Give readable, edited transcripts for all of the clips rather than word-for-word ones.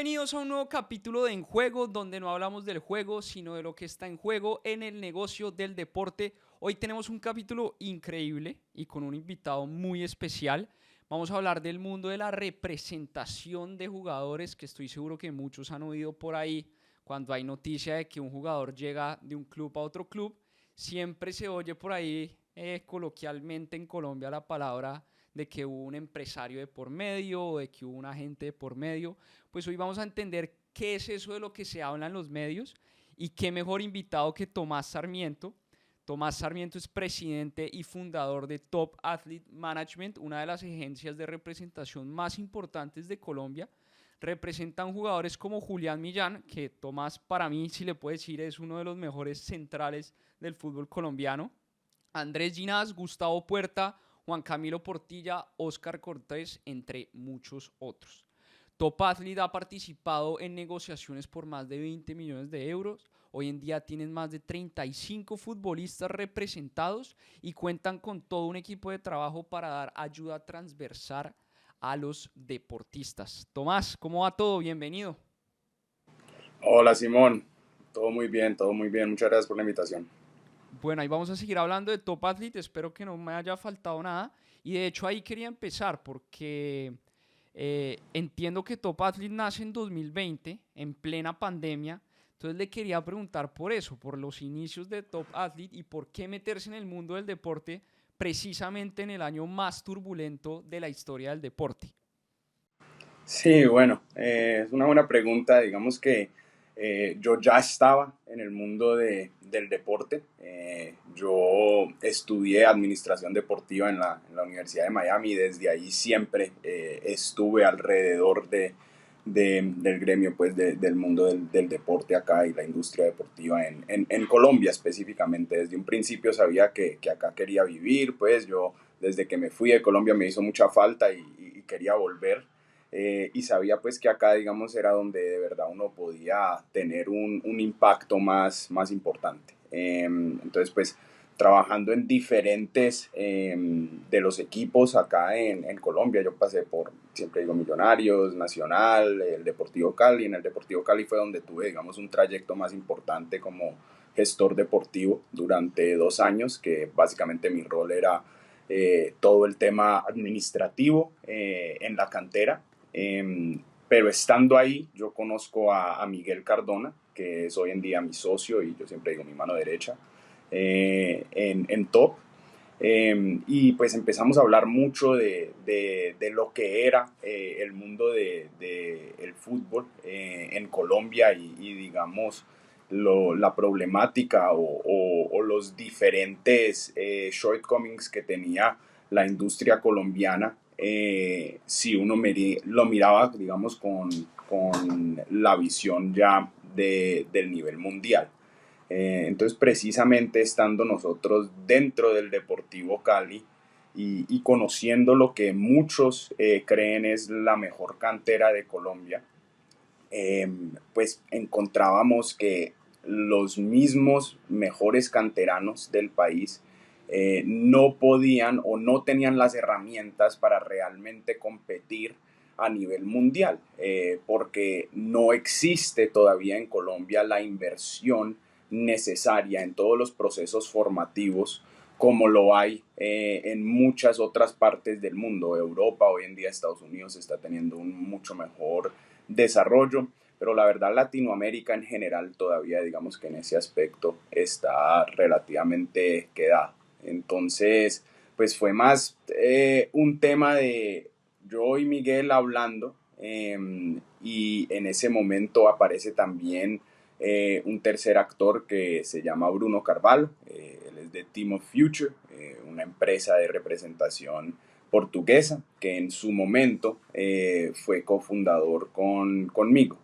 Bienvenidos a un nuevo capítulo de En Juego, donde no hablamos del juego, sino de lo que está en juego en el negocio del deporte. Hoy tenemos un capítulo increíble y con un invitado muy especial. Vamos a hablar del mundo de la representación de jugadores, que estoy seguro que muchos han oído por ahí cuando hay noticia de que un jugador llega de un club a otro club. Siempre se oye por ahí coloquialmente en Colombia la palabra de que hubo un empresario de por medio o de que hubo un agente de por medio. Pues hoy vamos a entender qué es eso de lo que se habla en los medios y qué mejor invitado que Tomás Sarmiento. Tomás Sarmiento es presidente y fundador de Top Athlete Management, una de las agencias de representación más importantes de Colombia. Representan jugadores como Julián Millán, que Tomás, para mí, si le puedo decir, es uno de los mejores centrales del fútbol colombiano. Andrés Ginás, Gustavo Puerta, Juan Camilo Portilla, Oscar Cortés, entre muchos otros. Top Athlete ha participado en negociaciones por más de 20 millones de euros. Hoy en día tienen más de 35 futbolistas representados y cuentan con todo un equipo de trabajo para dar ayuda transversal a los deportistas. Tomás, ¿cómo va todo? Bienvenido. Hola Simón, todo muy bien, muchas gracias por la invitación. Bueno, ahí vamos a seguir hablando de Top Athlete, espero que no me haya faltado nada. Y de hecho ahí quería empezar porque entiendo que Top Athlete nace en 2020, en plena pandemia. Entonces le quería preguntar por eso, por los inicios de Top Athlete y por qué meterse en el mundo del deporte precisamente en el año más turbulento de la historia del deporte. Sí, bueno, es una buena pregunta. Digamos que yo ya estaba en el mundo del deporte. Yo estudié administración deportiva en la Universidad de Miami y desde ahí siempre estuve alrededor del gremio, pues, del mundo del deporte acá y la industria deportiva en Colombia específicamente. Desde un principio sabía que acá quería vivir, pues yo desde que me fui de Colombia me hizo mucha falta y quería volver. Y sabía pues que acá, digamos, era donde de verdad uno podía tener un impacto más importante. Entonces, pues, trabajando en diferentes de los equipos acá en Colombia, yo pasé por, siempre digo, Millonarios, Nacional, el Deportivo Cali. En el Deportivo Cali fue donde tuve, digamos, un trayecto más importante como gestor deportivo durante 2 años, que básicamente mi rol era todo el tema administrativo en la cantera. Pero estando ahí, yo conozco a Miguel Cardona, que es hoy en día mi socio y yo siempre digo mi mano derecha, en Top. Y pues empezamos a hablar mucho de lo que era el mundo el fútbol en Colombia y digamos la problemática o los diferentes shortcomings que tenía la industria colombiana si uno lo miraba, digamos, con la visión ya del nivel mundial. Entonces, precisamente estando nosotros dentro del Deportivo Cali y conociendo lo que muchos creen es la mejor cantera de Colombia, pues encontrábamos que los mismos mejores canteranos del país no podían o no tenían las herramientas para realmente competir a nivel mundial, porque no existe todavía en Colombia la inversión necesaria en todos los procesos formativos como lo hay en muchas otras partes del mundo. Europa, hoy en día Estados Unidos está teniendo un mucho mejor desarrollo, pero la verdad Latinoamérica en general todavía digamos que en ese aspecto está relativamente quedada. Entonces, pues fue más un tema de yo y Miguel hablando y en ese momento aparece también un tercer actor que se llama Bruno Carvalho, él es de Team of Future, una empresa de representación portuguesa que en su momento fue cofundador conmigo.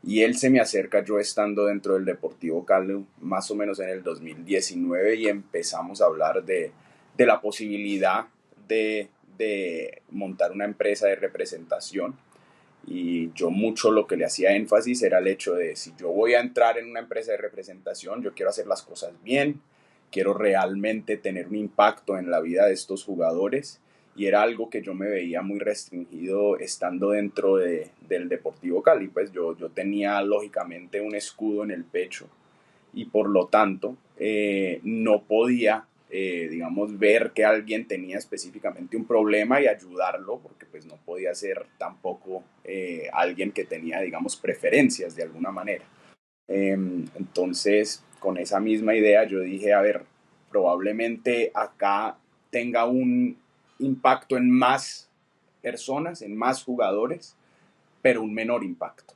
Y él se me acerca yo estando dentro del Deportivo Cali más o menos en el 2019 y empezamos a hablar de la posibilidad de montar una empresa de representación. Y yo mucho lo que le hacía énfasis era el hecho de si yo voy a entrar en una empresa de representación, yo quiero hacer las cosas bien, quiero realmente tener un impacto en la vida de estos jugadores y era algo que yo me veía muy restringido estando dentro del Deportivo Cali. Pues yo tenía lógicamente un escudo en el pecho y por lo tanto no podía, digamos, ver que alguien tenía específicamente un problema y ayudarlo, porque pues no podía ser tampoco alguien que tenía, digamos, preferencias de alguna manera. Entonces, con esa misma idea yo dije, a ver, probablemente acá tenga un impacto en más personas, en más jugadores, pero un menor impacto.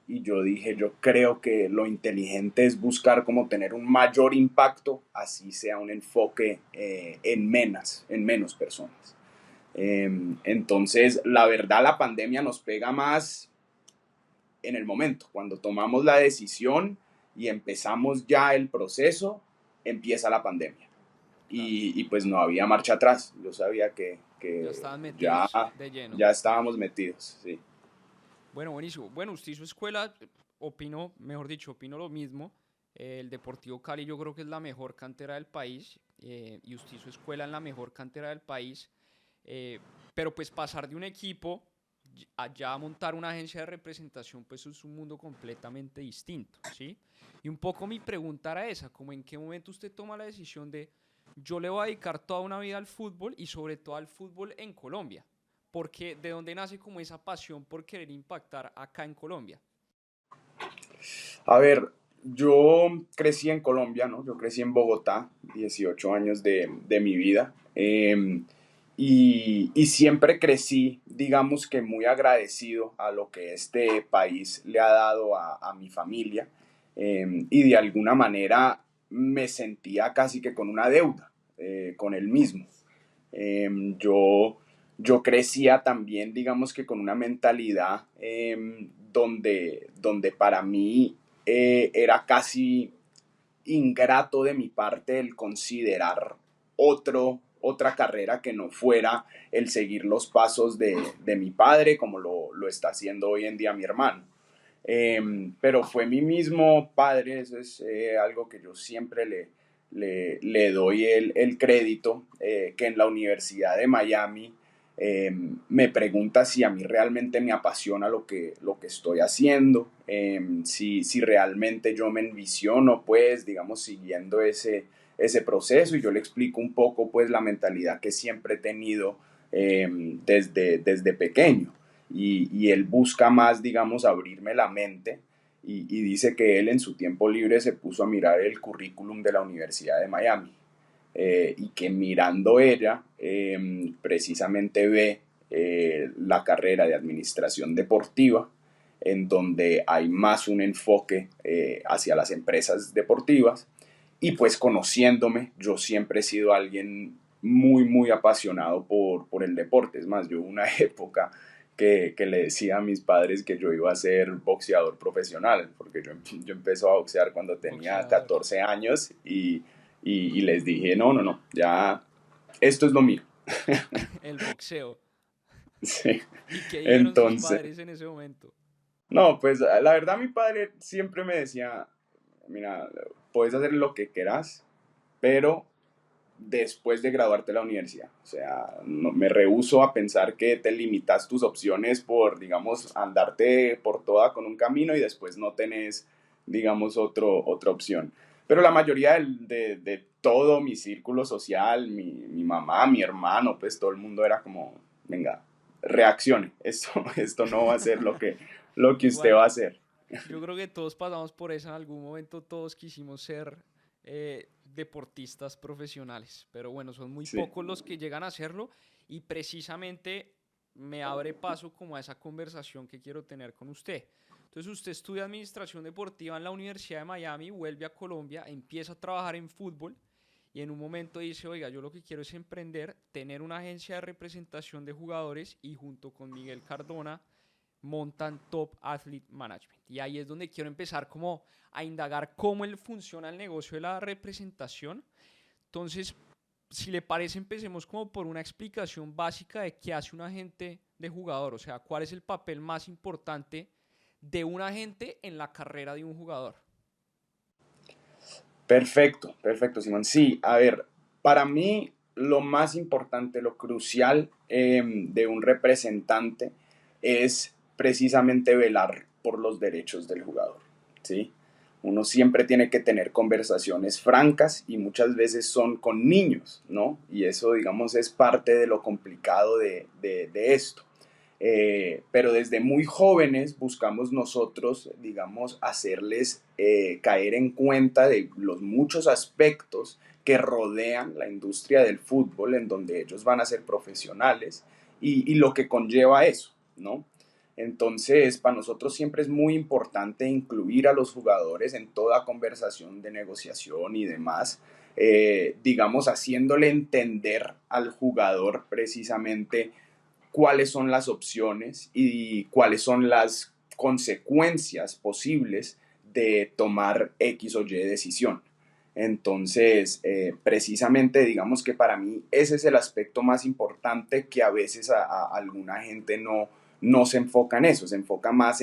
Y yo dije, yo creo que lo inteligente es buscar cómo tener un mayor impacto, así sea un enfoque en menos personas. Entonces, la verdad, la pandemia nos pega más en el momento, cuando tomamos la decisión y empezamos ya el proceso, empieza la pandemia. Claro, Y pues no había marcha atrás. Yo sabía ya que estaban ya, metidos de lleno. ya estábamos metidos, sí. Bueno, buenísimo. Bueno, usted y su escuela, opino, mejor dicho, opino lo mismo. El Deportivo Cali yo creo que es la mejor cantera del país y usted y su escuela en la mejor cantera del país. eh, pero pues pasar de un equipo allá a montar una agencia de representación, pues es un mundo completamente distinto, ¿sí? Y un poco mi pregunta era esa, como en qué momento usted toma la decisión de yo le voy a dedicar toda una vida al fútbol y sobre todo al fútbol en Colombia. Porque de dónde nace como esa pasión por querer impactar acá en Colombia. A ver, yo crecí en Colombia, ¿no? Yo crecí en Bogotá, 18 años de mi vida. Y siempre crecí, digamos que muy agradecido a lo que este país le ha dado a mi familia. Y de alguna manera me sentía casi que con una deuda con él mismo. Yo, yo crecía también, digamos que con una mentalidad donde para mí era casi ingrato de mi parte el considerar otra carrera que no fuera el seguir los pasos de mi padre, como lo está haciendo hoy en día mi hermano. Pero fue mi mismo padre, eso es algo que yo siempre le doy el crédito, que en la Universidad de Miami me pregunta si a mí realmente me apasiona lo que estoy haciendo, si realmente yo me envisiono, pues, digamos, siguiendo ese proceso y yo le explico un poco, pues, la mentalidad que siempre he tenido desde pequeño y él busca más, digamos, abrirme la mente y dice que él en su tiempo libre se puso a mirar el currículum de la Universidad de Miami y que mirando ella precisamente ve la carrera de administración deportiva en donde hay más un enfoque hacia las empresas deportivas y pues conociéndome, yo siempre he sido alguien muy apasionado por el deporte. Es más, yo hubo una época que le decía a mis padres que yo iba a ser boxeador profesional, porque yo empecé a boxear cuando tenía Boxeador. 14 años y les dije, no, ya esto es lo mío. El boxeo. Sí. ¿Y qué dijeron sus Entonces, padres en ese momento? no, pues la verdad mi padre siempre me decía, mira, puedes hacer lo que quieras, pero después de graduarte de la universidad. O sea, no, me rehúso a pensar que te limitas tus opciones por, digamos, andarte por toda con un camino y después no tenés, digamos, otra opción. Pero la mayoría de todo mi círculo social, mi mamá, mi hermano, pues todo el mundo era como, venga, reaccione, esto no va a ser lo que usted Igual, va a hacer. yo creo que todos pasamos por eso en algún momento, todos quisimos ser deportistas profesionales, pero bueno, son muy Sí, pocos los que llegan a hacerlo y precisamente me abre paso como a esa conversación que quiero tener con usted. Entonces usted estudia administración deportiva en la Universidad de Miami, vuelve a Colombia, empieza a trabajar en fútbol y en un momento dice, oiga, yo lo que quiero es emprender, tener una agencia de representación de jugadores y junto con Miguel Cardona montan Top Athlete Management. Y ahí es donde quiero empezar como a indagar cómo funciona el negocio de la representación. Entonces, si le parece, empecemos como por una explicación básica de qué hace un agente de jugador, o sea, cuál es el papel más importante de un agente en la carrera de un jugador. perfecto, perfecto, Simón. Sí, a ver, para mí lo más importante, lo crucial de un representante es precisamente velar por los derechos del jugador, ¿sí? Uno siempre tiene que tener conversaciones francas y muchas veces son con niños, ¿no? Y eso, digamos, es parte de lo complicado de esto. Pero desde muy jóvenes buscamos nosotros, digamos, hacerles caer en cuenta de los muchos aspectos que rodean la industria del fútbol, en donde ellos van a ser profesionales y lo que conlleva eso, ¿no? Entonces, para nosotros siempre es muy importante incluir a los jugadores en toda conversación de negociación y demás, digamos, haciéndole entender al jugador precisamente cuáles son las opciones y cuáles son las consecuencias posibles de tomar X o Y decisión. Entonces, precisamente digamos que para mí ese es el aspecto más importante que a veces a alguna gente no se enfoca en eso, se enfoca más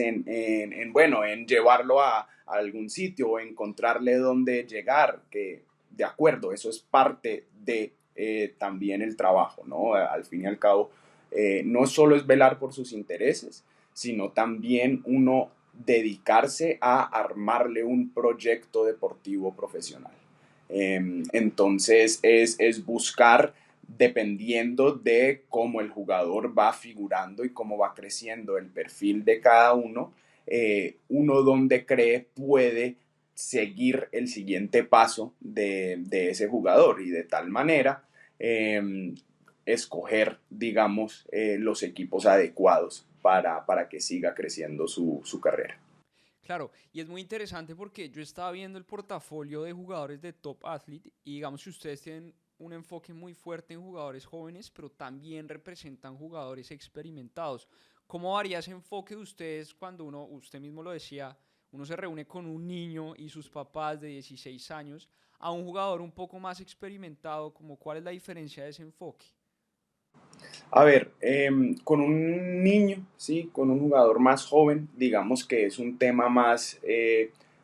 bueno, en llevarlo a algún sitio o encontrarle dónde llegar, que de acuerdo, eso es parte de también el trabajo, ¿no? Al fin y al cabo, no solo es velar por sus intereses, sino también uno dedicarse a armarle un proyecto deportivo profesional. Entonces es buscar, dependiendo de cómo el jugador va figurando y cómo va creciendo el perfil de cada uno, uno donde cree puede seguir el siguiente paso de ese jugador y de tal manera escoger, digamos, los equipos adecuados para que siga creciendo su carrera. Claro, y es muy interesante porque yo estaba viendo el portafolio de jugadores de Top Athlete y digamos que ustedes tienen un enfoque muy fuerte en jugadores jóvenes, pero también representan jugadores experimentados. ¿Cómo varía ese enfoque de ustedes cuando uno, usted mismo lo decía, uno se reúne con un niño y sus papás de 16 años a un jugador un poco más experimentado? Como, ¿cuál es la diferencia de ese enfoque? A ver, con un niño, ¿sí? Con un jugador más joven, digamos que es un tema más,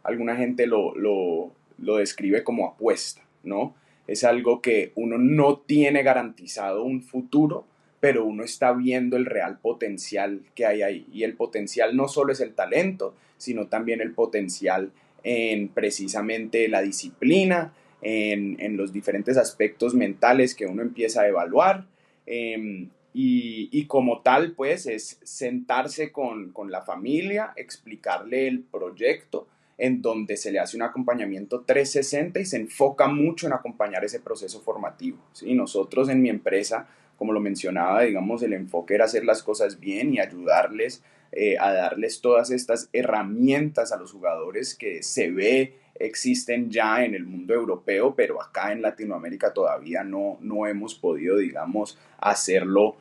alguna gente lo describe como apuesta, ¿no? Es algo que uno no tiene garantizado un futuro, pero uno está viendo el real potencial que hay ahí. Y el potencial no solo es el talento, sino también el potencial en precisamente la disciplina, en los diferentes aspectos mentales que uno empieza a evaluar. Y como tal, pues, es sentarse con la familia, explicarle el proyecto, en donde se le hace un acompañamiento 360 y se enfoca mucho en acompañar ese proceso formativo, ¿sí? Nosotros en mi empresa, como lo mencionaba, digamos, el enfoque era hacer las cosas bien y ayudarles a darles todas estas herramientas a los jugadores que se ve existen ya en el mundo europeo, pero acá en Latinoamérica todavía no hemos podido, digamos, hacerlo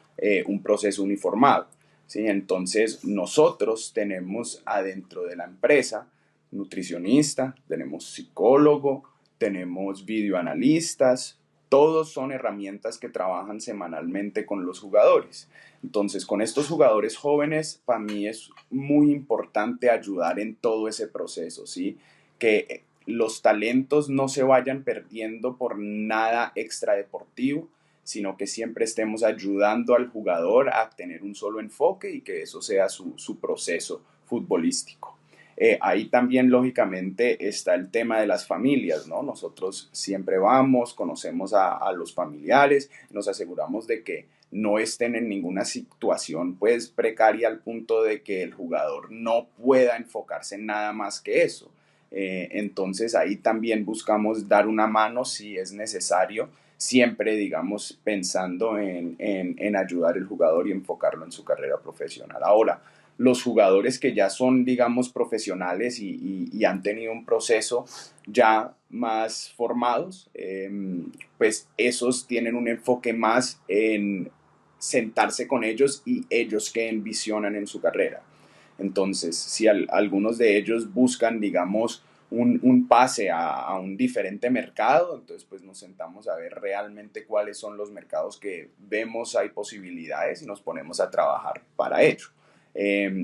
un proceso uniformado. ¿Sí? Entonces, nosotros tenemos adentro de la empresa nutricionista, tenemos psicólogo, tenemos videoanalistas, todos son herramientas que trabajan semanalmente con los jugadores. Entonces, con estos jugadores jóvenes, para mí es muy importante ayudar en todo ese proceso, ¿sí? Que los talentos no se vayan perdiendo por nada extradeportivo, sino que siempre estemos ayudando al jugador a tener un solo enfoque y que eso sea su proceso futbolístico. Ahí también, lógicamente, está el tema de las familias, ¿no? Nosotros siempre vamos, conocemos a los familiares, nos aseguramos de que no estén en ninguna situación, pues, precaria al punto de que el jugador no pueda enfocarse en nada más que eso. Entonces, ahí también buscamos dar una mano si es necesario, siempre, digamos, pensando en ayudar al jugador y enfocarlo en su carrera profesional. Ahora, los jugadores que ya son, digamos, profesionales y han tenido un proceso ya más formados, pues esos tienen un enfoque más en sentarse con ellos y ellos que envisionan en su carrera. Entonces, si algunos de ellos buscan, digamos, un pase a un diferente mercado, entonces pues nos sentamos a ver realmente cuáles son los mercados que vemos hay posibilidades y nos ponemos a trabajar para ello.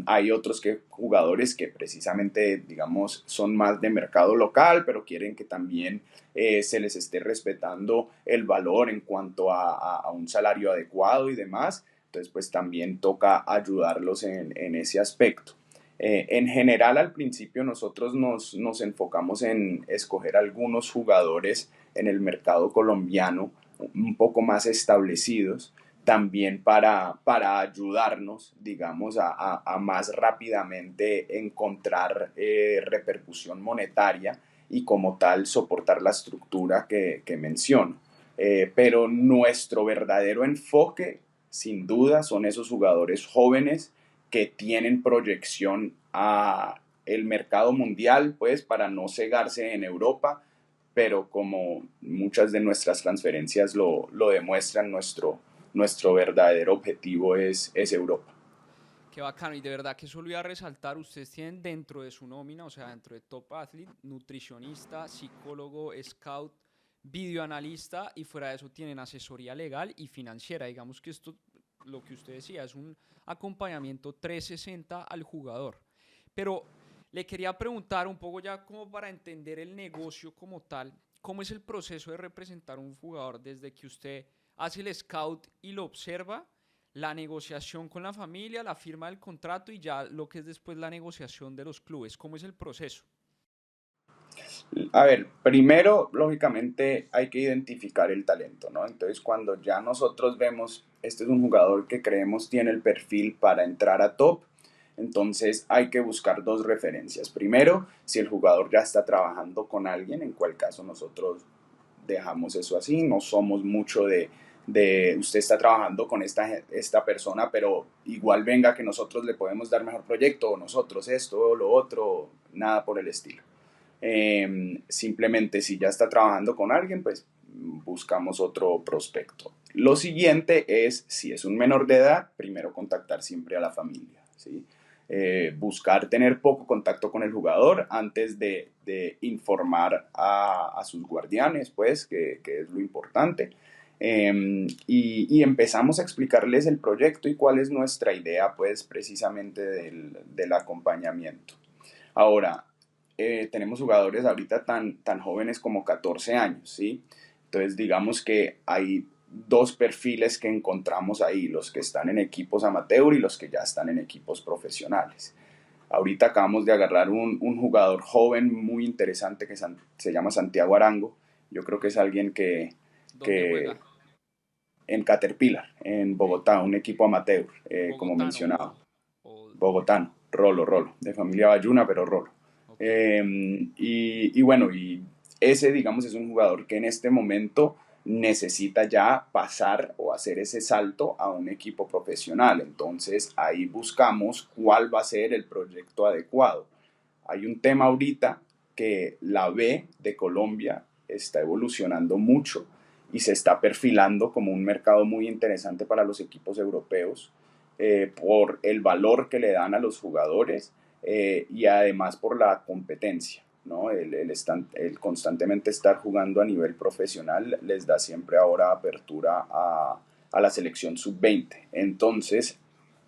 Hay otros jugadores que precisamente, digamos, son más de mercado local, pero quieren que también se les esté respetando el valor en cuanto a un salario adecuado y demás. Entonces, pues también toca ayudarlos en ese aspecto. En general, al principio nosotros nos enfocamos en escoger algunos jugadores en el mercado colombiano un poco más establecidos, también para ayudarnos, digamos, a más rápidamente encontrar repercusión monetaria y como tal soportar la estructura que menciono. Pero nuestro verdadero enfoque, sin duda, son esos jugadores jóvenes que tienen proyección a el mercado mundial, pues para no cegarse en Europa, pero como muchas de nuestras transferencias lo demuestran, nuestro verdadero objetivo es Europa. Qué bacano, y de verdad que eso lo iba a resaltar, ustedes tienen dentro de su nómina, o sea, dentro de Top Athlete, nutricionista, psicólogo, scout, videoanalista, y fuera de eso tienen asesoría legal y financiera. Digamos que esto, lo que usted decía, es un acompañamiento 360 al jugador. Pero le quería preguntar un poco ya como para entender el negocio como tal, ¿cómo es el proceso de representar un jugador desde que usted hace el scout y lo observa, la negociación con la familia, la firma del contrato y ya lo que es después la negociación de los clubes? ¿Cómo es el proceso? A ver, primero, lógicamente, hay que identificar el talento, ¿no? Entonces, cuando ya nosotros vemos, este es un jugador que creemos tiene el perfil para entrar a top, entonces hay que buscar dos referencias. Primero, si el jugador ya está trabajando con alguien, en cual caso nosotros dejamos eso así, no somos mucho de usted está trabajando con esta persona, pero igual venga que nosotros le podemos dar mejor proyecto, o nosotros esto, o lo otro, nada por el estilo. Simplemente si ya está trabajando con alguien, pues buscamos otro prospecto. Lo siguiente es, si es un menor de edad, primero contactar siempre a la familia, ¿sí? Buscar tener poco contacto con el jugador antes de informar a sus guardianes, pues, que es lo importante. Y empezamos a explicarles el proyecto y cuál es nuestra idea, pues, precisamente del acompañamiento. Ahora, tenemos jugadores ahorita tan jóvenes como 14 años, ¿sí? Entonces, digamos que hay dos perfiles que encontramos ahí, los que están en equipos amateur y los que ya están en equipos profesionales. Ahorita acabamos de agarrar un jugador joven muy interesante que se llama Santiago Arango. Yo creo que es alguien ¿Dónde que juega? en Caterpillar, en Ok. Bogotá, un equipo amateur, como ¿Bogotano mencionaba. o Bogotano, Rolo, de familia Bayuna, pero Rolo. ok. Y bueno, y ese, digamos, es un jugador que en este momento necesita ya pasar o hacer ese salto a un equipo profesional. Entonces ahí buscamos cuál va a ser el proyecto adecuado. Hay un tema ahorita que la B de Colombia está evolucionando mucho y se está perfilando como un mercado muy interesante para los equipos europeos por el valor que le dan a los jugadores y además por la competencia. ¿No? El constantemente estar jugando a nivel profesional les da siempre ahora apertura a la selección sub-20. Entonces,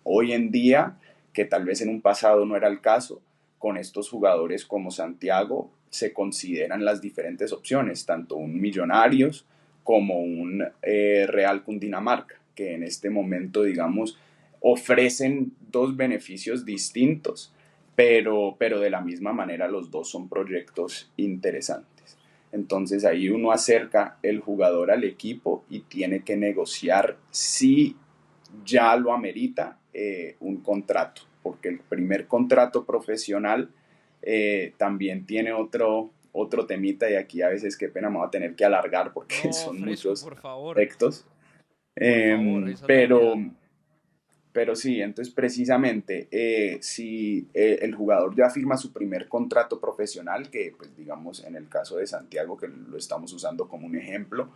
hoy en día, que tal vez en un pasado no era el caso, con estos jugadores como Santiago se consideran las diferentes opciones, tanto un Millonarios como un Real Cundinamarca, que en este momento, digamos, ofrecen dos beneficios distintos, pero de la misma manera los dos son proyectos interesantes. Entonces ahí uno acerca el jugador al equipo y tiene que negociar si ya lo amerita un contrato, porque el primer contrato profesional también tiene otro temita y aquí a veces qué pena me voy a tener que alargar porque No, son fresco, muchos por favor. aspectos. Por favor, esa es la Pero idea. pero sí, entonces precisamente si el jugador ya firma su primer contrato profesional, que pues digamos en el caso de Santiago, que lo estamos usando como un ejemplo,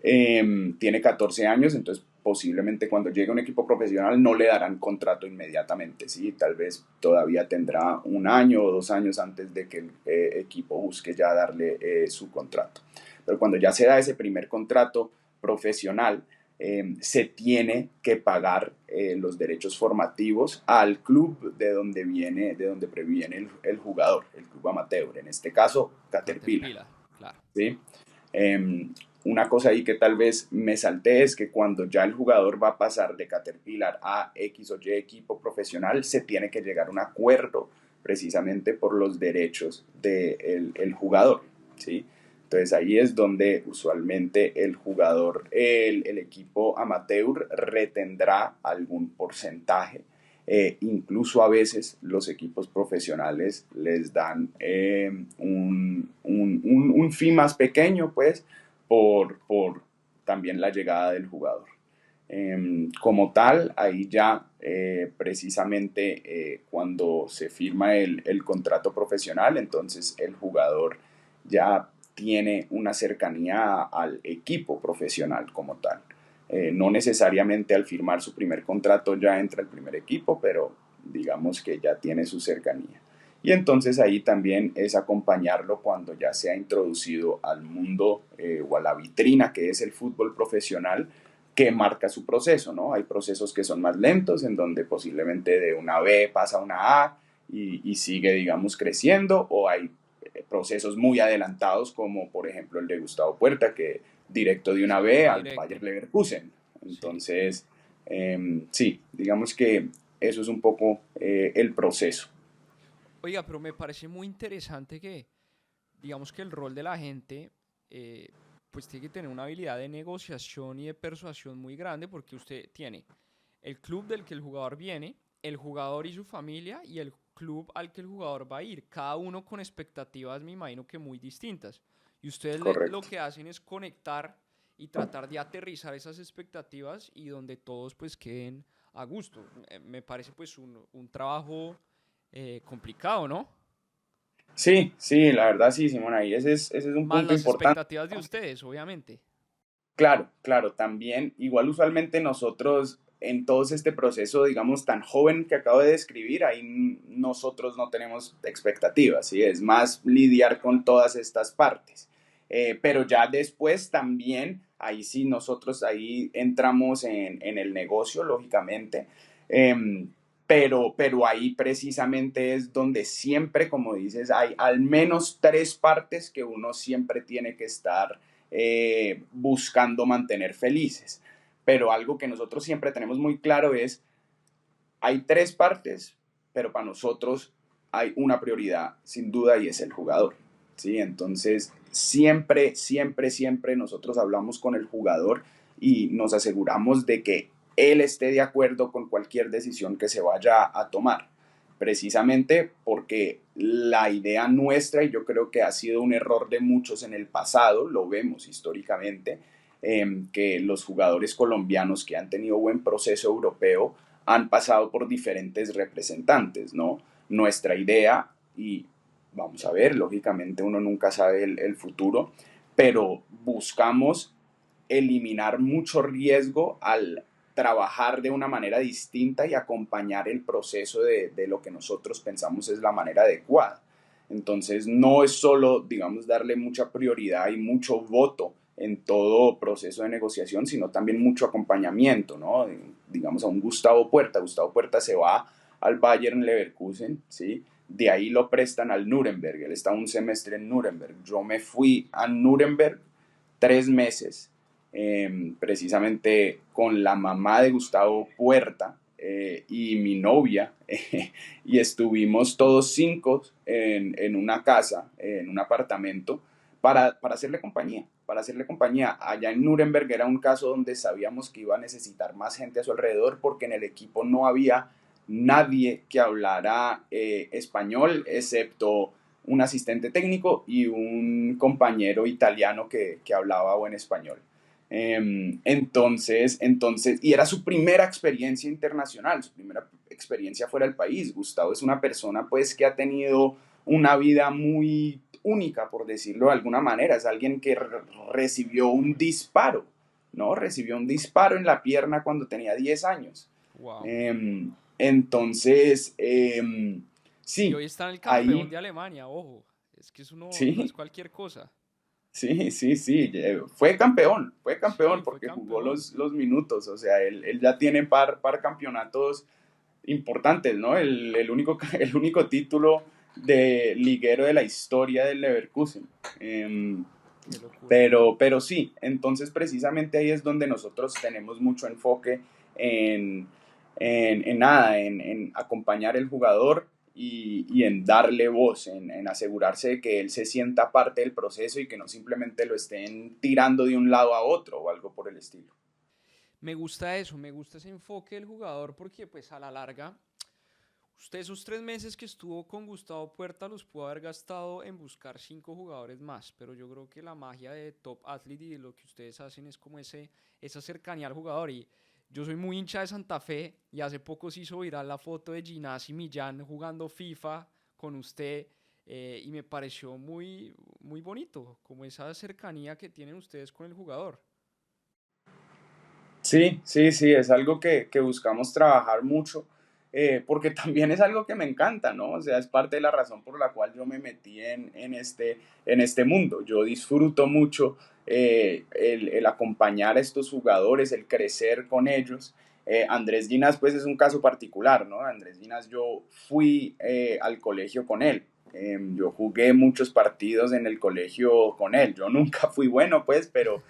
tiene 14 años, entonces posiblemente cuando llegue a un equipo profesional no le darán contrato inmediatamente, ¿sí? Tal vez todavía tendrá un año o 2 años antes de que el equipo busque ya darle su contrato. Pero cuando ya se da ese primer contrato profesional, se tiene que pagar los derechos formativos al club de donde previene el jugador, el club amateur, en este caso Caterpillar. Caterpillar, claro. ¿Sí? Eh, una cosa ahí que tal vez me salté es que cuando ya el jugador va a pasar de Caterpillar a X o Y equipo profesional, se tiene que llegar a un acuerdo precisamente por los derechos del jugador, ¿sí? Entonces ahí es donde usualmente el jugador, el equipo amateur retendrá algún porcentaje. Incluso a veces los equipos profesionales les dan un fee más pequeño, pues, por también la llegada del jugador. Como tal, ahí ya precisamente cuando se firma el contrato profesional, entonces el jugador ya tiene una cercanía al equipo profesional como tal. No necesariamente al firmar su primer contrato ya entra el primer equipo, pero digamos que ya tiene su cercanía. Y entonces ahí también es acompañarlo cuando ya se ha introducido al mundo o a la vitrina que es el fútbol profesional, que marca su proceso, ¿no? Hay procesos que son más lentos, en donde posiblemente de una B pasa a una A y sigue, digamos, creciendo, o hay procesos muy adelantados, como por ejemplo el de Gustavo Puerta, que directo de una Se B fue al directo. Bayer Leverkusen. Sí. Entonces, sí, digamos que eso es un poco el proceso. Oiga, pero me parece muy interesante que, digamos que el rol de la gente, eh, pues tiene que tener una habilidad de negociación y de persuasión muy grande porque usted tiene el club del que el jugador viene, el jugador y su familia y el club al que el jugador va a ir, cada uno con expectativas, me imagino que muy distintas. Y ustedes lo Correcto. que hacen es conectar y tratar de aterrizar esas expectativas y donde todos pues queden a gusto. Me parece pues un trabajo complicado, ¿no? Sí, sí, la verdad sí, Simona, y ese es un Más punto las importante. expectativas de ustedes, obviamente. Claro, claro, también, igual usualmente nosotros en todo este proceso, digamos, tan joven que acabo de describir, ahí nosotros no tenemos expectativas, ¿sí? Es más lidiar con todas estas partes. Pero ya después también, ahí sí nosotros ahí entramos en el negocio, lógicamente, em, pero ahí precisamente es donde siempre, como dices, hay al menos tres partes que uno siempre tiene que estar buscando mantener felices. Pero algo que nosotros siempre tenemos muy claro es, hay tres partes, pero para nosotros hay una prioridad sin duda y es el jugador. ¿Sí? Entonces, siempre, siempre, siempre nosotros hablamos con el jugador y nos aseguramos de que él esté de acuerdo con cualquier decisión que se vaya a tomar. Precisamente porque la idea nuestra, y yo creo que ha sido un error de muchos en el pasado, lo vemos históricamente, que los jugadores colombianos que han tenido buen proceso europeo han pasado por diferentes representantes, ¿no? Nuestra idea, y vamos a ver, lógicamente uno nunca sabe el futuro, pero buscamos eliminar mucho riesgo al trabajar de una manera distinta y acompañar el proceso de lo que nosotros pensamos es la manera adecuada. Entonces, no es solo, digamos, darle mucha prioridad y mucho voto en todo proceso de negociación, sino también mucho acompañamiento, ¿no? Digamos, a un Gustavo Puerta. Gustavo Puerta se va al Bayern Leverkusen, ¿sí? De ahí lo prestan al Nuremberg. Él está un semestre en Nuremberg. Yo me fui a Nuremberg 3 meses, precisamente con la mamá de Gustavo Puerta y mi novia, y estuvimos todos cinco en una casa, en un apartamento, para hacerle compañía, para hacerle compañía. Allá en Nuremberg era un caso donde sabíamos que iba a necesitar más gente a su alrededor porque en el equipo no había nadie que hablara español, excepto un asistente técnico y un compañero italiano que hablaba buen español. Y era su primera experiencia internacional, su primera experiencia fuera del país. Gustavo es una persona pues que ha tenido una vida muy única, por decirlo de alguna manera. Es alguien que recibió un disparo, ¿no? Recibió un disparo en la pierna cuando tenía 10 años. Wow. Eh, entonces, Y sí, hoy está en el campeón ahí, de Alemania, ojo. Es que eso no es sí, cualquier cosa. Sí, sí, sí, fue Sí, campeón fue porque jugó campeón. los minutos, o sea, él ya tiene par campeonatos importantes, ¿no? El único, el único título de liguero de la historia del Leverkusen. Qué locura. Pero sí, entonces precisamente ahí es donde nosotros tenemos mucho enfoque en, en nada, en acompañar al jugador y en darle voz, en asegurarse de que él se sienta parte del proceso y que no simplemente lo estén tirando de un lado a otro o algo por el estilo. Me gusta eso, me gusta ese enfoque del jugador porque pues a la larga, usted esos 3 meses que estuvo con Gustavo Puerta los pudo haber gastado en buscar 5 jugadores más, pero yo creo que la magia de Top Athlete y de lo que ustedes hacen es como esa cercanía al jugador. Y yo soy muy hincha de Santa Fe y hace poco se hizo viral la foto de Ginás y Millán jugando FIFA con usted, y me pareció muy, muy bonito, como esa cercanía que tienen ustedes con el jugador. Sí, sí, sí, es algo que buscamos trabajar mucho, porque también es algo que me encanta, ¿no? O sea, es parte de la razón por la cual yo me metí en este mundo. Yo disfruto mucho el acompañar a estos jugadores, el crecer con ellos. Andrés Ginás, pues, es un caso particular, ¿no? Andrés Ginás, yo fui al colegio con él. Yo jugué muchos partidos en el colegio con él. Yo nunca fui bueno, pues, pero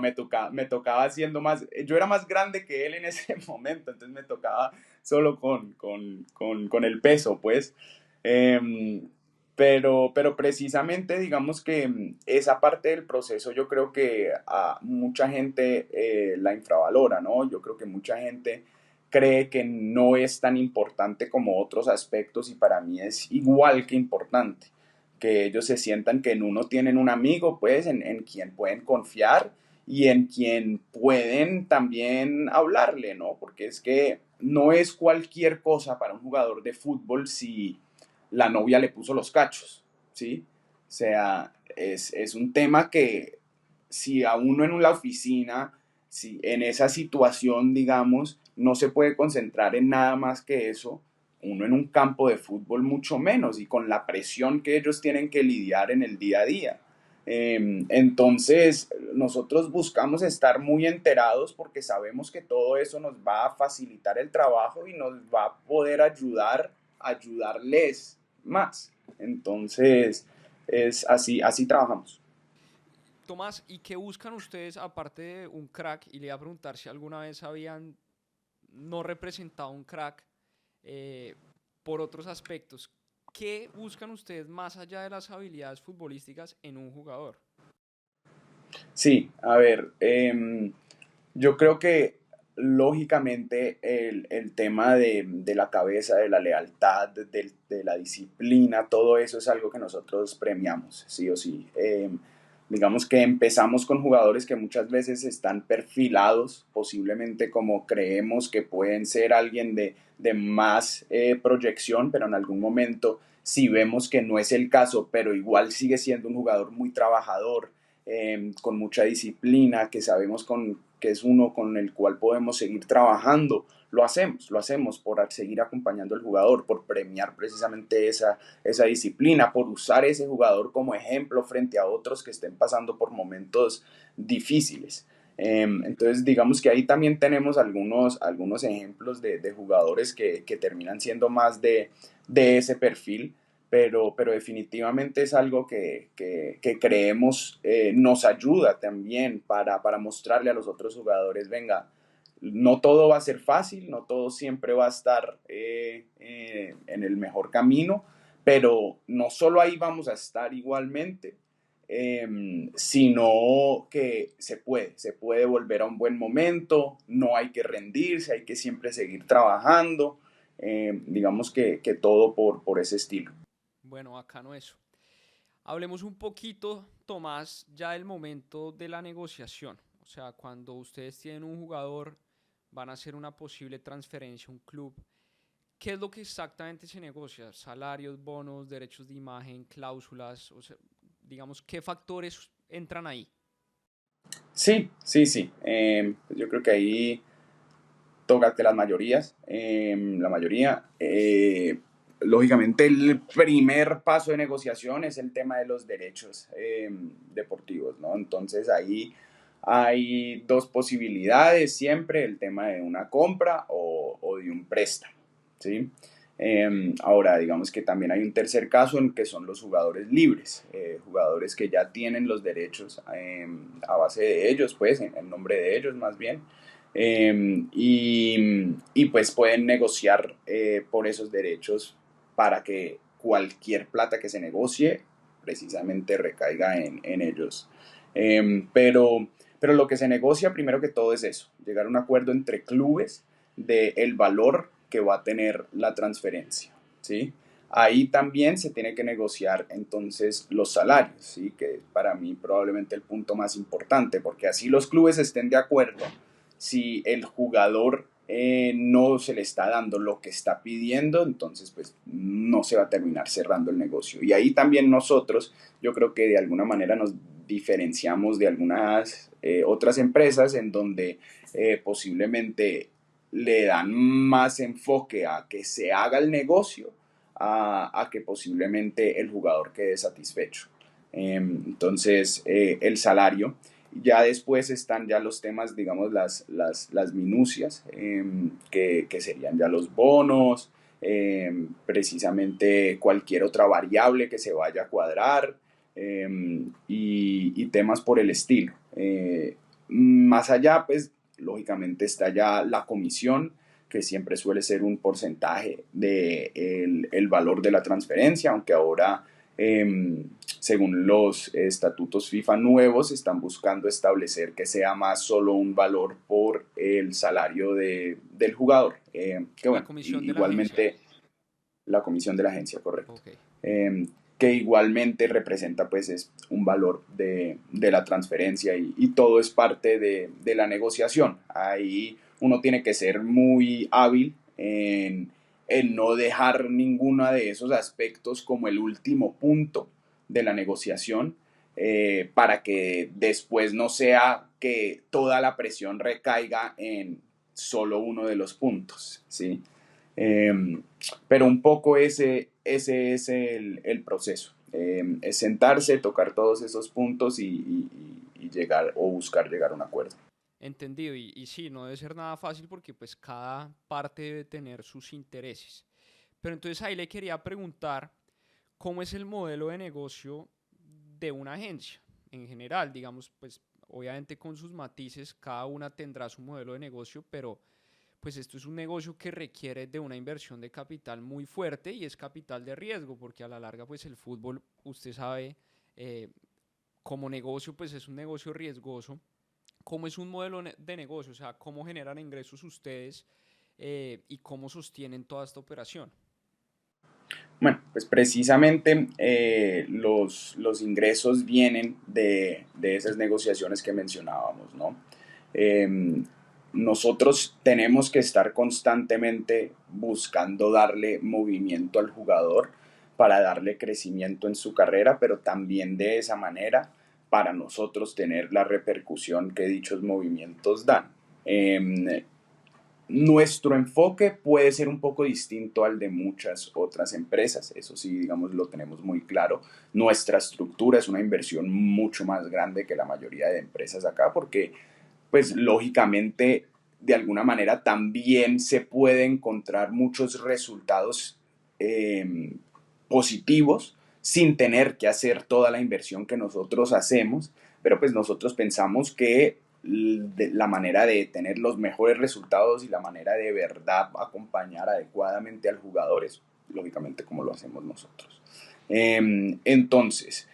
me tocaba siendo más, yo era más grande que él en ese momento, entonces me tocaba solo con el peso, pues. Eh, pero precisamente digamos que esa parte del proceso yo creo que a mucha gente la infravalora, ¿no? Yo creo que mucha gente cree que no es tan importante como otros aspectos y para mí es igual que importante que ellos se sientan que en uno tienen un amigo, pues, en quien pueden confiar y en quien pueden también hablarle, ¿no? Porque es que no es cualquier cosa para un jugador de fútbol si la novia le puso los cachos, ¿sí? O sea, es un tema que si a uno en la oficina, si en esa situación, digamos, no se puede concentrar en nada más que eso, uno en un campo de fútbol mucho menos y con la presión que ellos tienen que lidiar en el día a día. Entonces, nosotros buscamos estar muy enterados porque sabemos que todo eso nos va a facilitar el trabajo y nos va a poder ayudar, ayudarles más. Entonces, es así, así trabajamos. Tomás, ¿y qué buscan ustedes aparte de un crack? Y le iba a preguntar si alguna vez habían no representado un crack, eh, por otros aspectos. ¿Qué buscan ustedes más allá de las habilidades futbolísticas en un jugador? Sí, a ver, yo creo que lógicamente el tema de la cabeza, de la lealtad, de la disciplina, todo eso es algo que nosotros premiamos, sí o sí. Digamos que empezamos con jugadores que muchas veces están perfilados, posiblemente como creemos que pueden ser alguien de más proyección, pero en algún momento si vemos que no es el caso, pero igual sigue siendo un jugador muy trabajador, con mucha disciplina, que sabemos que es uno con el cual podemos seguir trabajando, lo hacemos por seguir acompañando al jugador, por premiar precisamente esa disciplina, por usar ese jugador como ejemplo frente a otros que estén pasando por momentos difíciles. Entonces, digamos que ahí también tenemos algunos ejemplos de jugadores que terminan siendo más de ese perfil, pero definitivamente es algo que creemos nos ayuda también para mostrarle a los otros jugadores, venga, no todo va a ser fácil, no todo siempre va a estar en el mejor camino, pero no solo ahí vamos a estar igualmente, sino que se puede volver a un buen momento, no hay que rendirse, hay que siempre seguir trabajando, digamos que todo por ese estilo. Bueno, bacano eso. Hablemos un poquito, Tomás, ya del momento de la negociación. O sea, cuando ustedes tienen un jugador, van a hacer una posible transferencia a un club. ¿Qué es lo que exactamente se negocia? Salarios, bonos, derechos de imagen, cláusulas, o sea, digamos, ¿qué factores entran ahí? Sí, sí, sí. Yo creo que ahí tócate las mayorías, la mayoría. lógicamente el primer paso de negociación es el tema de los derechos deportivos, ¿no? Entonces ahí hay dos posibilidades siempre, el tema de una compra o de un préstamo, ¿sí? Ahora, digamos que también hay un tercer caso en que son los jugadores libres, jugadores que ya tienen los derechos a base de ellos, pues, en nombre de ellos más bien, y pues pueden negociar por esos derechos para que cualquier plata que se negocie precisamente recaiga en ellos. Pero lo que se negocia primero que todo es eso, llegar a un acuerdo entre clubes del valor que va a tener la transferencia, ¿sí? Ahí también se tiene que negociar entonces los salarios, ¿sí? Que para mí probablemente el punto más importante, porque así los clubes estén de acuerdo, si el jugador no se le está dando lo que está pidiendo, entonces pues no se va a terminar cerrando el negocio. Y ahí también nosotros, yo creo que de alguna manera nos diferenciamos de algunas otras empresas en donde posiblemente le dan más enfoque a que se haga el negocio a que posiblemente el jugador quede satisfecho. Entonces, el salario. Ya después están ya los temas, digamos, las minucias, que serían ya los bonos, precisamente cualquier otra variable que se vaya a cuadrar, y temas por el estilo. Más allá, pues, lógicamente está ya la comisión, que siempre suele ser un porcentaje del el valor de la transferencia, aunque ahora, según los estatutos FIFA nuevos, están buscando establecer que sea más solo un valor por el salario del jugador. Que La bueno, comisión de la agencia. igualmente la comisión de la agencia, correcto. Ok. Que igualmente representa pues es un valor de la transferencia y todo es parte de la negociación. Ahí uno tiene que ser muy hábil en no dejar ninguno de esos aspectos como el último punto de la negociación, para que después no sea que toda la presión recaiga en solo uno de los puntos, ¿sí? Pero un poco ese es el proceso. Es sentarse, tocar todos esos puntos y llegar o buscar llegar a un acuerdo. Entendido. Y sí, no debe ser nada fácil porque pues cada parte debe tener sus intereses. Pero entonces ahí le quería preguntar cómo es el modelo de negocio de una agencia en general, digamos, pues obviamente con sus matices, cada una tendrá su modelo de negocio, pero pues esto es un negocio que requiere de una inversión de capital muy fuerte y es capital de riesgo, porque a la larga pues el fútbol, usted sabe, eh, como negocio pues es un negocio riesgoso. ¿Cómo es un modelo de negocio? O sea, ¿cómo generan ingresos ustedes y cómo sostienen toda esta operación? Bueno, pues precisamente los ingresos vienen de esas negociaciones que mencionábamos, ¿no? Eh, Nosotros tenemos que estar constantemente buscando darle movimiento al jugador para darle crecimiento en su carrera, pero también de esa manera para nosotros tener la repercusión que dichos movimientos dan. Nuestro enfoque puede ser un poco distinto al de muchas otras empresas, eso sí, digamos, lo tenemos muy claro. Nuestra estructura es una inversión mucho más grande que la mayoría de empresas acá, porque pues lógicamente de alguna manera también se puede encontrar muchos resultados positivos sin tener que hacer toda la inversión que nosotros hacemos, pero pues nosotros pensamos que la manera de tener los mejores resultados y la manera de verdad acompañar adecuadamente al jugador es lógicamente como lo hacemos nosotros. Entonces,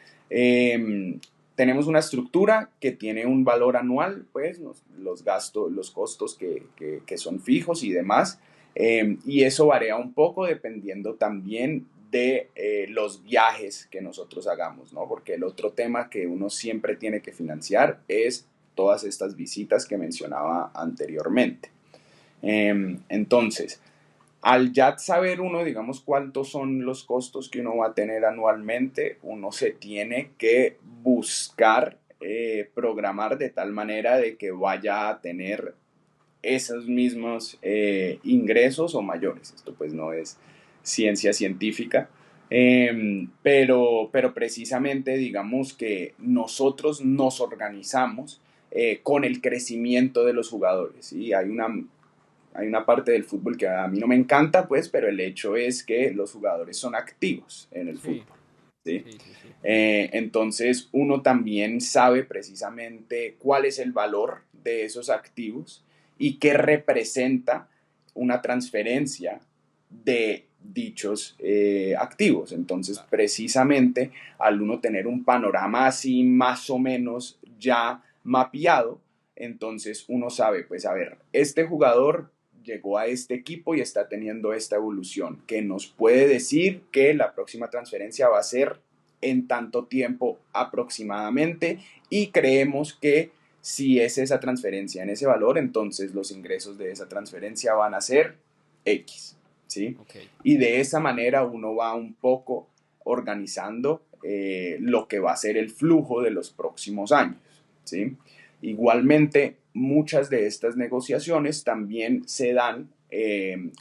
tenemos una estructura que tiene un valor anual, pues los gastos, los costos que son fijos y demás, y eso varía un poco dependiendo también de los viajes que nosotros hagamos, ¿no? Porque el otro tema que uno siempre tiene que financiar es todas estas visitas que mencionaba anteriormente. Entonces, al ya saber uno, digamos, cuántos son los costos que uno va a tener anualmente, uno se tiene que buscar programar de tal manera de que vaya a tener esos mismos ingresos o mayores. Esto pues ciencia científica. Pero precisamente digamos que nosotros nos organizamos con el crecimiento de los jugadores. Y hay una parte del fútbol que a mí no me encanta, pues, pero el hecho es que los jugadores son activos en el Sí, fútbol. ¿Sí? sí, sí, sí. Entonces uno también sabe precisamente cuál es el valor de esos activos y qué representa una transferencia de dichos activos. Entonces, Claro. precisamente al uno tener un panorama así más o menos ya mapeado, entonces uno sabe, pues a ver, este jugador llegó a este equipo y está teniendo esta evolución, que nos puede decir que la próxima transferencia va a ser en tanto tiempo aproximadamente y creemos que si es esa transferencia en ese valor, entonces los ingresos de esa transferencia van a ser X, ¿sí? Ok, Y de esa manera uno va un poco organizando lo que va a ser el flujo de los próximos años, ¿sí? Igualmente, muchas de estas negociaciones también se dan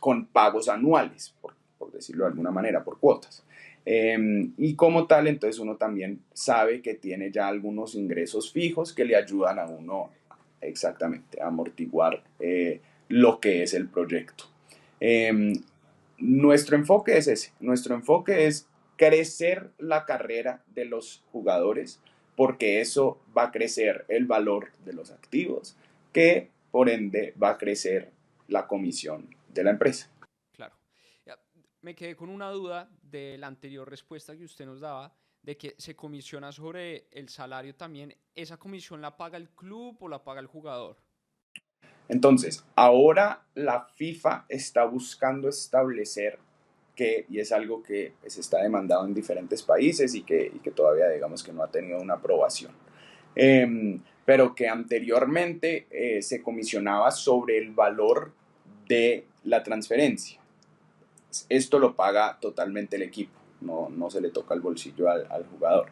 con pagos anuales, por decirlo de alguna manera, por cuotas. Y como tal, entonces uno también sabe que tiene ya algunos ingresos fijos que le ayudan a uno exactamente a amortiguar lo que es el proyecto. Eh, Nuestro enfoque es ese, nuestro enfoque es crecer la carrera de los jugadores porque eso va a crecer el valor de los activos, que por ende va a crecer la comisión de la empresa. claro. Ya, me quedé con una duda de la anterior respuesta que usted nos daba, de que se comisiona sobre el salario también. ¿Esa comisión la paga el club o la paga el jugador? Entonces, ahora la FIFA está buscando establecer que, y es algo que se está demandado en diferentes países y que todavía digamos que no ha tenido una aprobación, pero que anteriormente se comisionaba sobre el valor de la transferencia. Esto lo paga totalmente el equipo, no se le toca el bolsillo al jugador.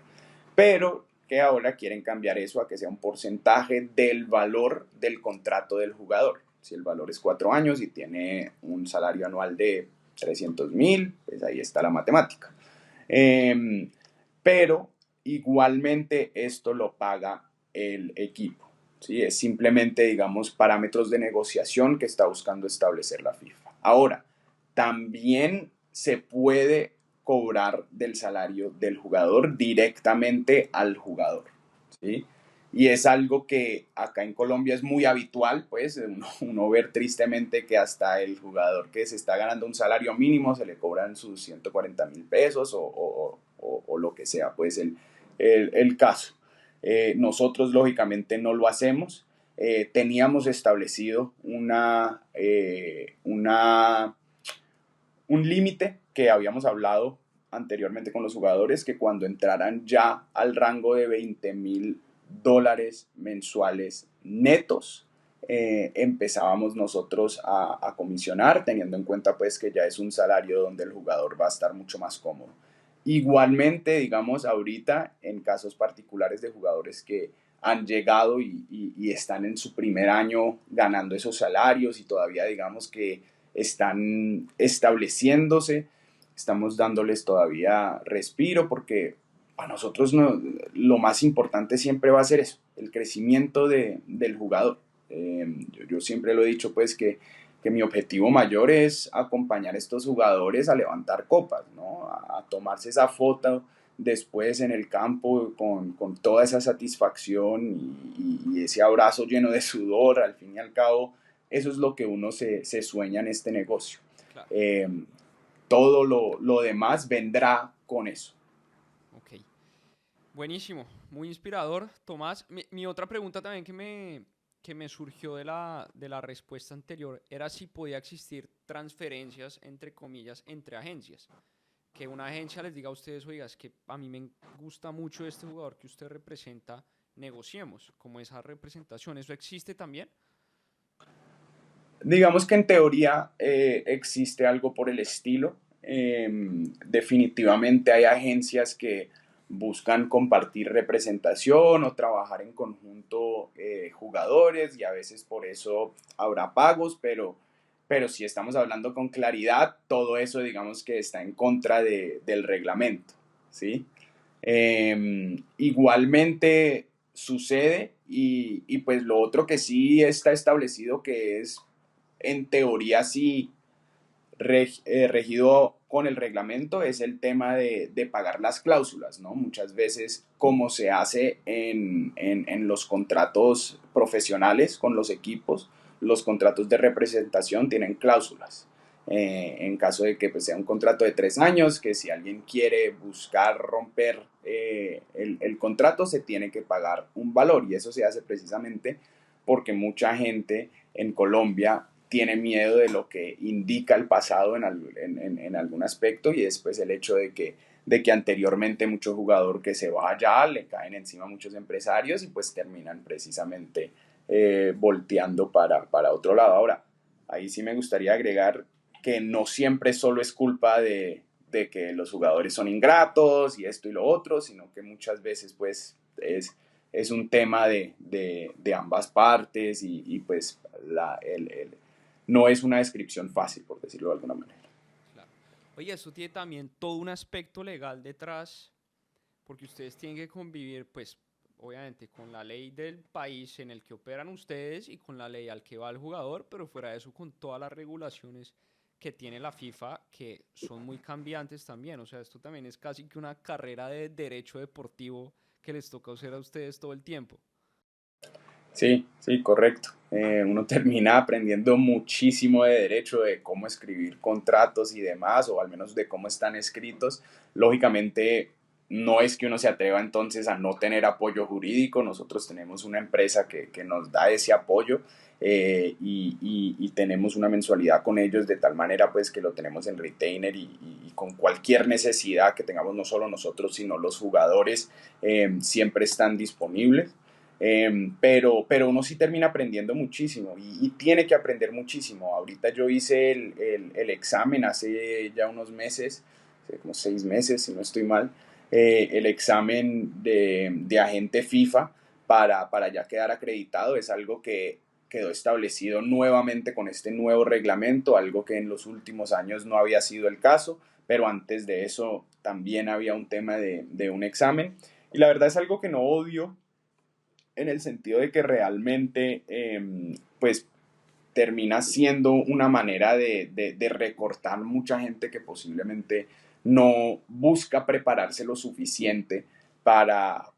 Pero que ahora quieren cambiar eso a que sea un porcentaje del valor del contrato del jugador. Si el valor es 4 años y tiene un salario anual de 300.000, pues ahí está la matemática. Pero igualmente esto lo paga el equipo. ¿Sí? Es simplemente, digamos, parámetros de negociación que está buscando establecer la FIFA. Ahora, también se puede cobrar del salario del jugador directamente al jugador, ¿sí? Y es algo que acá en Colombia es muy habitual, pues uno ver tristemente que hasta el jugador que se está ganando un salario mínimo se le cobran sus 140.000 pesos o lo que sea, pues el caso. Nosotros lógicamente no lo hacemos. Teníamos establecido un límite que habíamos hablado anteriormente con los jugadores, que cuando entraran ya al rango de $20.000 mensuales netos, empezábamos nosotros a comisionar, teniendo en cuenta pues que ya es un salario donde el jugador va a estar mucho más cómodo. Igualmente, digamos, ahorita en casos particulares de jugadores que han llegado y están en su primer año ganando esos salarios y todavía digamos que están estableciéndose, estamos dándoles todavía respiro porque a nosotros no, lo más importante siempre va a ser eso, el crecimiento del jugador. Yo siempre lo he dicho pues que mi objetivo mayor es acompañar a estos jugadores a levantar copas, ¿no? A tomarse esa foto después en el campo con toda esa satisfacción y ese abrazo lleno de sudor, al fin y al cabo, eso es lo que uno se sueña en este negocio. Claro. Eh, Todo lo demás vendrá con eso. Ok. Buenísimo, muy inspirador, Tomás. Mi otra pregunta también que me surgió de la respuesta anterior era si podía existir transferencias, entre comillas, entre agencias. Que una agencia les diga a ustedes, oiga, es que a mí me gusta mucho este jugador que usted representa, negociemos, como esa representación. ¿Eso existe también? Digamos que en teoría existe algo por el estilo. Definitivamente hay agencias que buscan compartir representación o trabajar en conjunto jugadores y a veces por eso habrá pagos, pero pero si estamos hablando con claridad, todo eso digamos que está en contra del reglamento, ¿sí? Igualmente sucede y pues lo otro que sí está establecido que es en teoría sí regido con el reglamento es el tema de pagar las cláusulas, ¿no? Muchas veces, como se hace en los contratos profesionales con los equipos, los contratos de representación tienen cláusulas. En caso de que pues, sea un contrato de 3 años, que si alguien quiere buscar romper el contrato, se tiene que pagar un valor y eso se hace precisamente porque mucha gente en Colombia tiene miedo de lo que indica el pasado en algún aspecto y después el hecho de que anteriormente mucho jugador que se va allá le caen encima muchos empresarios y pues terminan precisamente volteando para otro lado. Ahora, ahí sí me gustaría agregar que no siempre solo es culpa de que los jugadores son ingratos y esto y lo otro, sino que muchas veces pues es un tema de ambas partes y pues no es una descripción fácil, por decirlo de alguna manera. Claro. Oye, eso tiene también todo un aspecto legal detrás, porque ustedes tienen que convivir, pues, obviamente, con la ley del país en el que operan ustedes y con la ley al que va el jugador, pero fuera de eso, con todas las regulaciones que tiene la FIFA, que son muy cambiantes también. O sea, esto también es casi que una carrera de derecho deportivo que les toca hacer a ustedes todo el tiempo. Sí, sí, correcto. Uno termina aprendiendo muchísimo de derecho, de cómo escribir contratos y demás, o al menos de cómo están escritos. Lógicamente, no es que uno se atreva entonces a no tener apoyo jurídico. Nosotros tenemos una empresa que nos da ese apoyo y tenemos una mensualidad con ellos de tal manera pues que lo tenemos en retainer y con cualquier necesidad que tengamos no solo nosotros, sino los jugadores siempre están disponibles. Pero uno sí termina aprendiendo muchísimo y tiene que aprender muchísimo. Ahorita yo hice el examen hace ya unos meses, hace como 6 meses, si no estoy mal, el examen de agente FIFA para ya quedar acreditado. Es algo que quedó establecido nuevamente con este nuevo reglamento, algo que en los últimos años no había sido el caso, pero antes de eso también había un tema de un examen. Y la verdad es algo que no odio en el sentido de que realmente pues termina siendo una manera de recortar mucha gente que posiblemente no busca prepararse lo suficiente para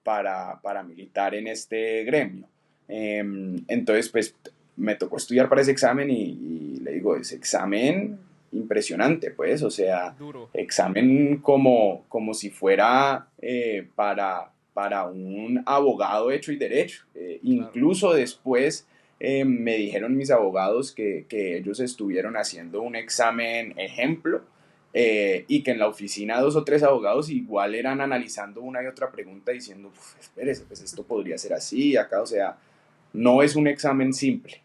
militar en este gremio. Entonces, pues me tocó estudiar para ese examen y le digo, ese examen impresionante, pues, o sea, Duro. examen como si fuera para un abogado hecho y derecho. Claro. Incluso después me dijeron mis abogados que ellos estuvieron haciendo un examen ejemplo y que en la oficina 2 o 3 abogados igual eran analizando una y otra pregunta diciendo, espérese, pues esto podría ser así, acá, o sea, no es un examen simple.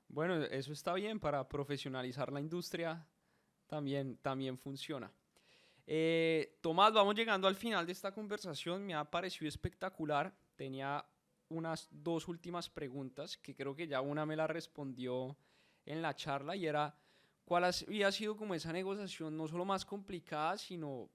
Bueno, eso está bien para profesionalizar la industria, también funciona. Tomás, vamos llegando al final de esta conversación. Me ha parecido espectacular. Tenía unas dos últimas preguntas que creo que ya una me la respondió en la charla y era cuál había sido como esa negociación no solo más complicada, sino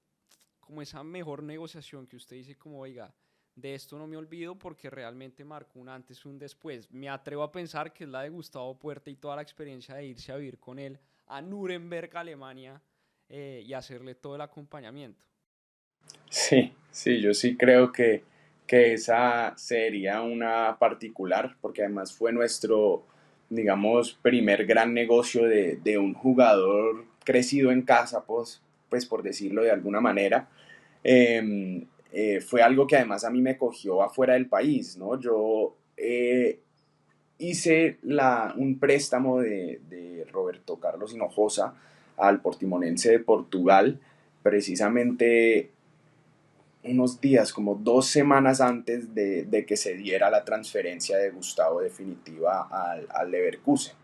como esa mejor negociación que usted dice como, oiga, de esto no me olvido porque realmente marcó un antes y un después. Me atrevo a pensar que es la de Gustavo Puerta y toda la experiencia de irse a vivir con él a Nuremberg, Alemania, y hacerle todo el acompañamiento. Sí, sí, yo sí creo que esa sería una particular, porque además fue nuestro, digamos, primer gran negocio de un jugador crecido en casa, pues por decirlo de alguna manera. Fue algo que además a mí me cogió afuera del país, ¿no? Yo hice un préstamo de Roberto Carlos Hinojosa al Portimonense de Portugal, precisamente unos días, como 2 semanas antes de que se diera la transferencia de Gustavo definitiva al Leverkusen.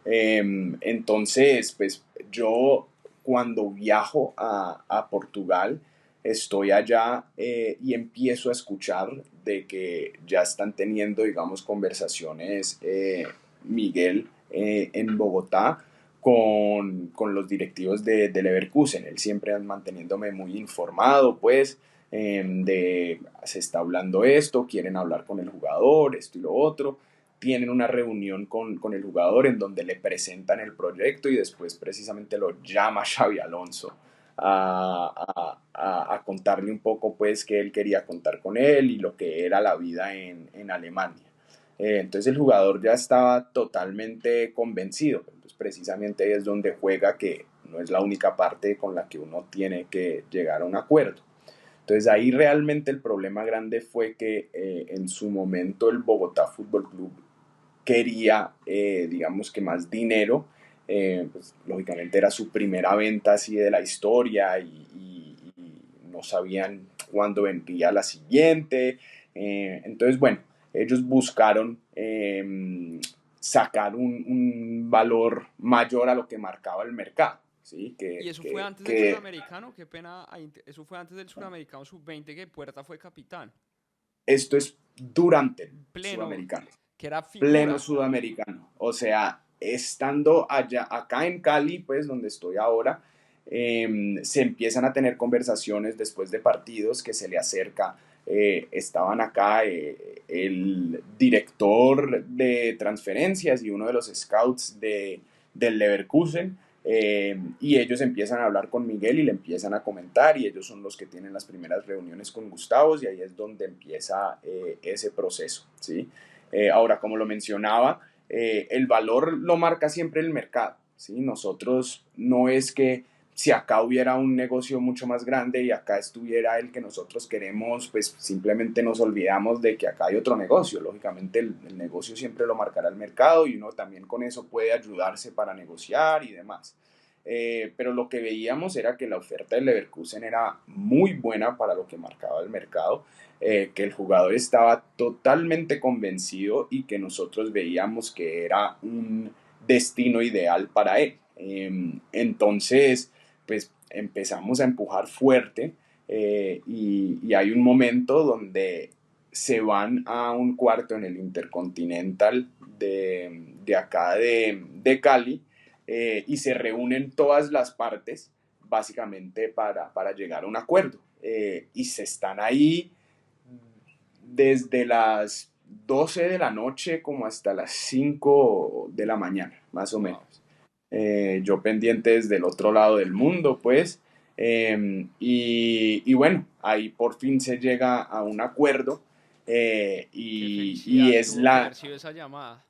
Entonces, pues yo cuando viajo a Portugal, estoy allá y empiezo a escuchar de que ya están teniendo, digamos, conversaciones Miguel en Bogotá con los directivos de Leverkusen. Él siempre manteniéndome muy informado, pues, se está hablando esto, quieren hablar con el jugador, esto y lo otro. Tienen una reunión con el jugador en donde le presentan el proyecto y después precisamente lo llama Xabi Alonso a contarle un poco pues que él quería contar con él y lo que era la vida en Alemania. Entonces el jugador ya estaba totalmente convencido. Entonces precisamente ahí es donde juega que no es la única parte con la que uno tiene que llegar a un acuerdo. Entonces ahí realmente el problema grande fue que en su momento el Bogotá Fútbol Club quería, digamos que más dinero, pues, lógicamente era su primera venta así de la historia y no sabían cuándo vendría la siguiente. Entonces, bueno, ellos buscaron sacar un valor mayor a lo que marcaba el mercado. ¿Sí? Y eso fue antes del suramericano, qué pena, eso fue antes del suramericano sub-20 que Puerta fue capitán. Esto es durante el Pleno, sudamericano, que era pleno figura. sudamericano. O sea, estando allá, acá en Cali, pues donde estoy ahora, se empiezan a tener conversaciones después de partidos que se le acerca. Estaban acá el director de transferencias y uno de los scouts del Leverkusen. Y ellos empiezan a hablar con Miguel y le empiezan a comentar y ellos son los que tienen las primeras reuniones con Gustavo y ahí es donde empieza ese proceso, ¿sí? Ahora, como lo mencionaba, el valor lo marca siempre el mercado, ¿sí? Nosotros no es que si acá hubiera un negocio mucho más grande y acá estuviera el que nosotros queremos, pues simplemente nos olvidamos de que acá hay otro negocio. Lógicamente el negocio siempre lo marcará el mercado y uno también con eso puede ayudarse para negociar y demás. Pero lo que veíamos era que la oferta del Leverkusen era muy buena para lo que marcaba el mercado, que el jugador estaba totalmente convencido y que nosotros veíamos que era un destino ideal para él. Entonces, pues empezamos a empujar fuerte y hay un momento donde se van a un cuarto en el Intercontinental de acá de Cali y se reúnen todas las partes básicamente para llegar a un acuerdo. Y se están ahí desde las 12 de la noche como hasta las 5 de la mañana, más o Wow. menos. Yo pendiente desde el otro lado del mundo, pues. Y bueno, ahí por fin se llega a un acuerdo Qué y felicidad es tuvo que la... haber sido esa llamada.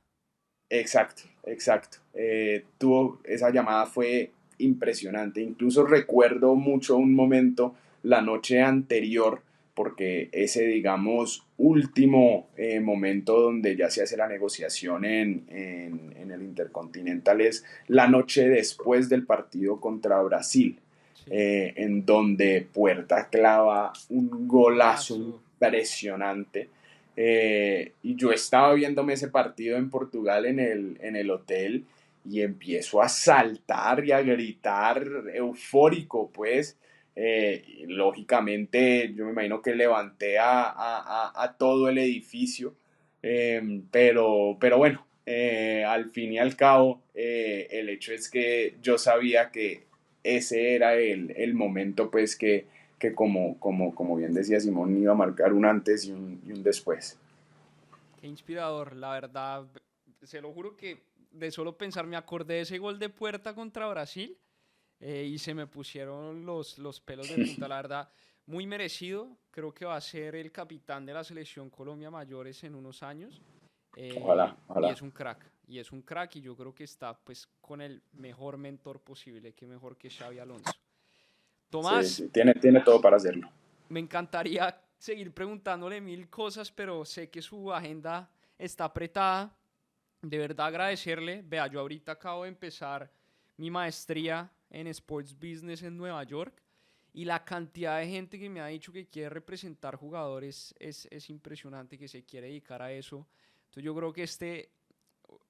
Exacto, exacto. Esa llamada fue impresionante. Incluso recuerdo mucho un momento la noche anterior, porque ese, digamos, último momento donde ya se hace la negociación en el Intercontinental es la noche después del partido contra Brasil, Sí. en donde Puerta clava un golazo Golazo. impresionante y yo estaba viéndome ese partido en Portugal en el hotel y empiezo a saltar y a gritar eufórico, pues. Y lógicamente, yo me imagino que levanté a todo el edificio, pero bueno, al fin y al cabo, el hecho es que yo sabía que ese era el momento, pues, que como bien decía Simón, iba a marcar un antes y un después. Qué inspirador, la verdad. Se lo juro que de solo pensar me acordé de ese gol de Puerta contra Brasil y se me pusieron los pelos de punta. La verdad, muy merecido. Creo que va a ser el capitán de la selección Colombia Mayores en unos años. Ojalá, Y ojalá. es un crack. Y es un crack y yo creo que está pues con el mejor mentor posible. Que mejor que Xavi Alonso. Sí, Tomás, sí, tiene todo para hacerlo. me encantaría seguir preguntándole mil cosas, pero sé que su agenda está apretada. De verdad agradecerle. Vea, yo ahorita acabo de empezar mi maestría en Sports Business en Nueva York y la cantidad de gente que me ha dicho que quiere representar jugadores es impresionante, que se quiere dedicar a eso. Entonces yo creo que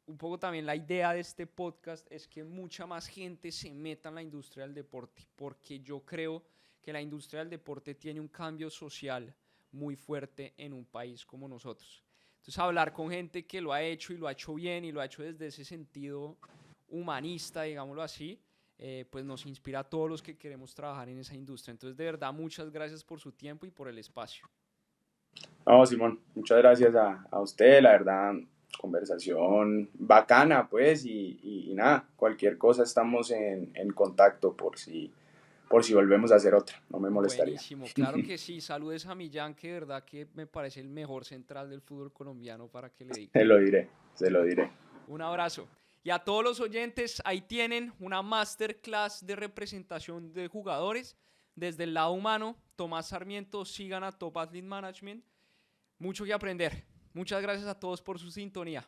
un poco también la idea de este podcast es que mucha más gente se meta en la industria del deporte, porque yo creo que la industria del deporte tiene un cambio social muy fuerte en un país como nosotros. Entonces hablar con gente que lo ha hecho y lo ha hecho bien y lo ha hecho desde ese sentido humanista, digámoslo así, pues nos inspira a todos los que queremos trabajar en esa industria. Entonces, de verdad, muchas gracias por su tiempo y por el espacio. No, Simón, muchas gracias a usted, la verdad, conversación bacana, pues, y nada, cualquier cosa estamos en contacto por si volvemos a hacer otra, no me molestaría. Buenísimo, claro que sí. Saludes a Millán, que de verdad que me parece el mejor central del fútbol colombiano, para que le diga. Se lo diré, se lo diré. Un abrazo. Y a todos los oyentes, ahí tienen una masterclass de representación de jugadores desde el lado humano. Tomás Sarmiento, sigan a Top Athlete Management. Mucho que aprender. Muchas gracias a todos por su sintonía.